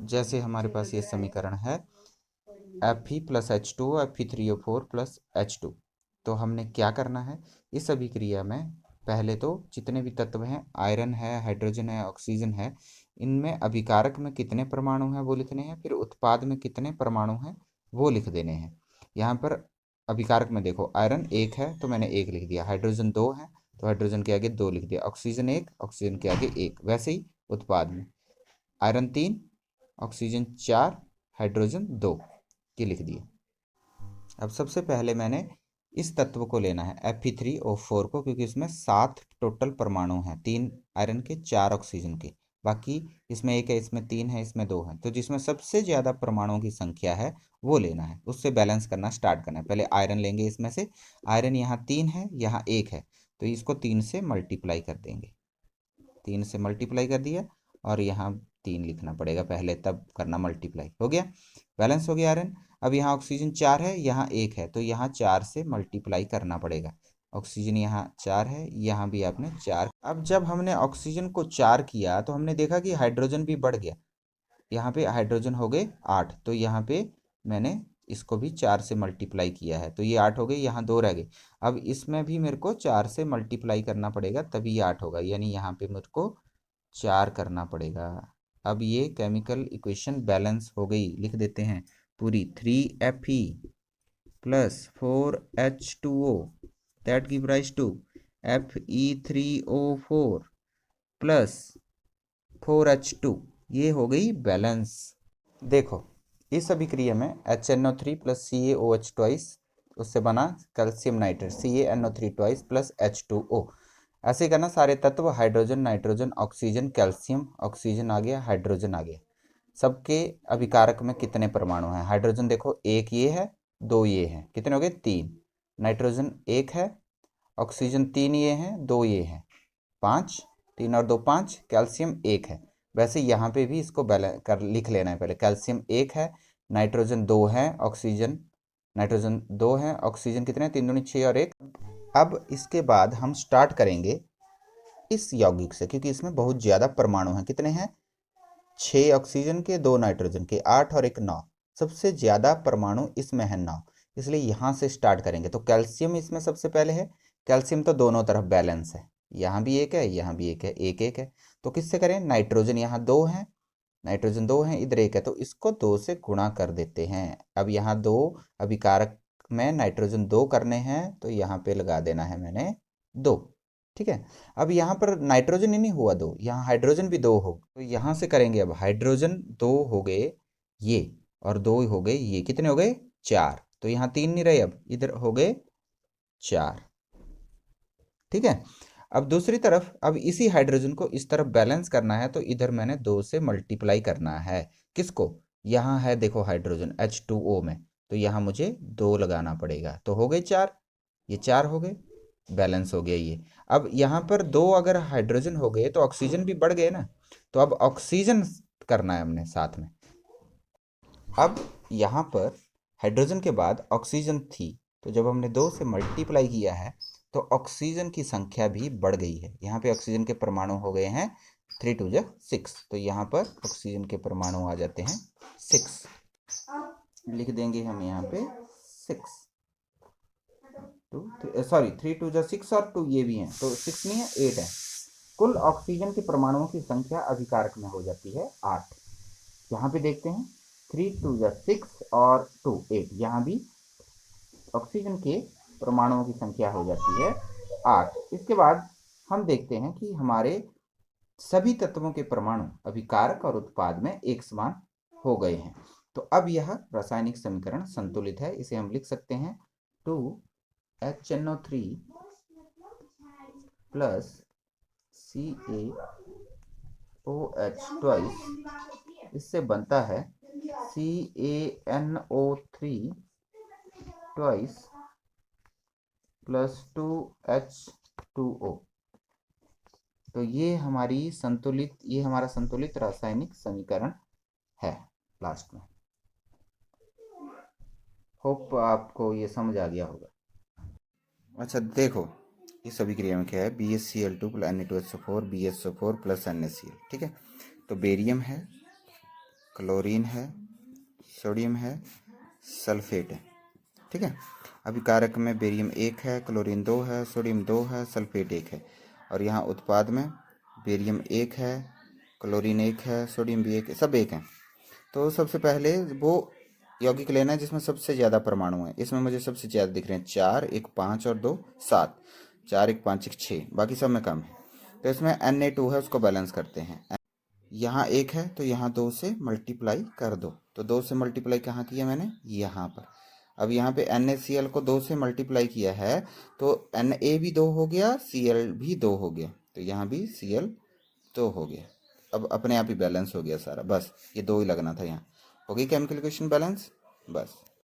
जैसे हमारे पास ये समीकरण है Fe+H2O Fe3O4 प्लस H2। तो हमने क्या करना है इस अभिक्रिया में, पहले तो जितने भी तत्व हैं, आयरन है, हाइड्रोजन है, ऑक्सीजन है, इनमें अभिकारक में कितने परमाणु हैं वो लिखने हैं, फिर उत्पाद में कितने परमाणु हैं वो लिख देने हैं। यहाँ पर अभिकारक में देखो, आयरन एक है तो मैंने एक लिख दिया, हाइड्रोजन दो है तो हाइड्रोजन के आगे दो लिख दिया, ऑक्सीजन एक, ऑक्सीजन के आगे एक। वैसे ही उत्पाद में आयरन तीन, ऑक्सीजन चार, हाइड्रोजन दो, ये लिख दिए। अब सबसे पहले मैंने इस तत्व को लेना है Fe3O4 को, क्योंकि इसमें 7 टोटल परमाणु हैं, 3 आयरन के 4 ऑक्सीजन के, बाकी इसमें एक है, इसमें 3 है, इसमें 2 है। तो जिसमें सबसे ज़्यादा परमाणुओं की संख्या है वो लेना है, उससे बैलेंस करना स्टार्ट करना है। पहले आयरन लेंगे, इसमें से आयरन यहाँ 3 है, यहाँ 1 है, तो इसको 3 से मल्टीप्लाई कर देंगे, 3 से मल्टीप्लाई कर दिया, और यहाँ 3 लिखना पड़ेगा पहले, तब करना मल्टीप्लाई। हो गया, बैलेंस हो गया आयरन। अब यहाँ ऑक्सीजन 4 है, यहाँ 1 है, तो यहाँ 4 से मल्टीप्लाई करना पड़ेगा। ऑक्सीजन यहाँ 4 है, यहाँ भी आपने 4। अब जब हमने ऑक्सीजन को 4 किया तो हमने देखा कि हाइड्रोजन भी बढ़ गया, यहाँ पे हाइड्रोजन हो गए 8, तो यहाँ पे मैंने इसको भी 4 से मल्टीप्लाई किया है, तो ये 8 हो गए, यहाँ 2 रह गए। अब इसमें भी मेरे को 4 से मल्टीप्लाई करना पड़ेगा, तभी ये 8 होगा, यानी यहाँ पे मेरे को 4 करना पड़ेगा। अब ये केमिकल इक्वेशन बैलेंस हो गई, लिख देते हैं पूरी। 3Fe plus 4H2O that give rise to Fe3O4 plus 4H2, ये हो गई बैलेंस। देखो, इस अभिक्रिया में HNO3 प्लस CaOH ट्वाइस, उससे बना calcium nitrate CaNO3 twice plus H2O। ऐसे करना सारे तत्व, hydrogen, nitrogen, oxygen, calcium, oxygen आ गया, हाइड्रोजन आ गया। सबके अभिकारक में कितने परमाणु हैं? हाइड्रोजन देखो, एक ये है, दो ये हैं, कितने हो गए? तीन। नाइट्रोजन एक है, ऑक्सीजन तीन ये हैं, दो ये हैं, पाँच। तीन और दो पाँच। कैल्शियम एक है। वैसे यहाँ पे भी इसको बैलेंस कर लिख लेना है पहले। कैल्शियम एक है, नाइट्रोजन दो है, ऑक्सीजन, नाइट्रोजन दो है, ऑक्सीजन कितने? तीन दूनी छः और एक। अब इसके बाद हम स्टार्ट करेंगे इस यौगिक से, क्योंकि इसमें बहुत ज़्यादा परमाणु हैं। कितने हैं? 6 ऑक्सीजन के, 2 नाइट्रोजन के, 8 और एक 9। सबसे ज़्यादा परमाणु इसमें है 9, इसलिए यहाँ से स्टार्ट करेंगे। तो कैल्शियम इसमें सबसे पहले है। कैल्शियम तो दोनों तरफ बैलेंस है, यहाँ भी एक है, यहाँ भी एक है, एक एक है। तो किससे करें? नाइट्रोजन यहाँ दो है, नाइट्रोजन दो है, इधर एक है, तो इसको दो से गुणा कर देते हैं। अब यहाँ दो अभिकारक में नाइट्रोजन दो करने हैं, तो यहाँ पे लगा देना है मैंने दो। ठीक है। अब यहाँ पर नाइट्रोजन ही नहीं हुआ दो, यहाँ हाइड्रोजन भी दो हो, तो यहाँ से करेंगे। अब हाइड्रोजन दो हो गए ये, और दो हो गए ये, कितने हो गए? चार। तो यहाँ तीन नहीं रहे, अब इधर हो गए चार। ठीक है। अब दूसरी तरफ, अब इसी हाइड्रोजन को इस तरफ बैलेंस करना है, तो इधर मैंने दो से मल्टीप्लाई करना है। किसको? यहाँ है देखो हाइड्रोजन H2O में, तो यहाँ मुझे दो लगाना पड़ेगा, तो हो गए चार, ये चार हो गए, बैलेंस हो गया ये। अब यहाँ पर दो अगर हाइड्रोजन हो गए तो ऑक्सीजन भी बढ़ गए ना, तो अब ऑक्सीजन करना है हमने साथ में। अब यहाँ पर हाइड्रोजन के बाद ऑक्सीजन थी, तो जब हमने दो से मल्टीप्लाई किया है तो ऑक्सीजन की संख्या भी बढ़ गई है। यहाँ पे ऑक्सीजन के परमाणु हो गए हैं 3 2 6, तो यहाँ पर ऑक्सीजन के परमाणु आ जाते हैं 6। लिख देंगे हम यहाँ पे 6, 2 सॉरी 3 2 6 और 2 ये भी हैं, तो 6 नहीं है, 8 है। कुल ऑक्सीजन के परमाणुओं की संख्या अभिकारक में हो जाती है 8। यहाँ पे देखते हैं 3 2 6 और 2 8, यहाँ भी ऑक्सीजन के परमाणुओं की संख्या हो जाती है 8। इसके बाद हम देखते हैं कि हमारे सभी तत्वों के परमाणु अभिकारक और उत्पाद में एक समान हो गए हैं। तो अब यह रासायनिक समीकरण संतुलित है। इसे हम लिख सकते हैं 2HNO3 प्लस CaOH ट्वाइस, इससे बनता है CaNO3 ट्वाइस प्लस 2H2O। तो ये हमारा संतुलित रासायनिक समीकरण है लास्ट में। होप आपको ये समझ आ गया होगा। अच्छा देखो, इस अभिक्रिया में क्या है? BeCl2 plus Na2SO4 BSO4 plus NaCl। ठीक है। तो बेरियम है, क्लोरीन है, सोडियम है, सल्फेट है। ठीक है, अभी कारक में बेरियम 1 है, क्लोरीन 2 है, सोडियम 2 है, सल्फेट 1 है। और यहाँ उत्पाद में बेरियम 1 है, क्लोरीन 1 है, सोडियम भी 1 है, सब 1 है। तो सबसे पहले वो यौगिक लेना है जिसमें सबसे ज़्यादा परमाणु है। इसमें मुझे सबसे ज़्यादा दिख रहे हैं 4, 1 5 और 2 7। 4 1 5 1 6, बाकी सब में कम है। तो इसमें Na2 है, उसको बैलेंस करते हैं। यहाँ 1 है तो यहाँ 2 से मल्टीप्लाई कर दो। तो 2 से मल्टीप्लाई कहाँ किया मैंने? यहाँ पर। अब यहाँ पे NaCl को 2 से मल्टीप्लाई किया है तो Na भी 2 हो गया, Cl भी 2 हो गया, तो यहाँ भी Cl 2 हो गया। अब अपने आप ही बैलेंस हो गया सारा। बस ये 2 ही लगना था यहाँ। हो गई केमिकल इक्वेशन बैलेंस। बस।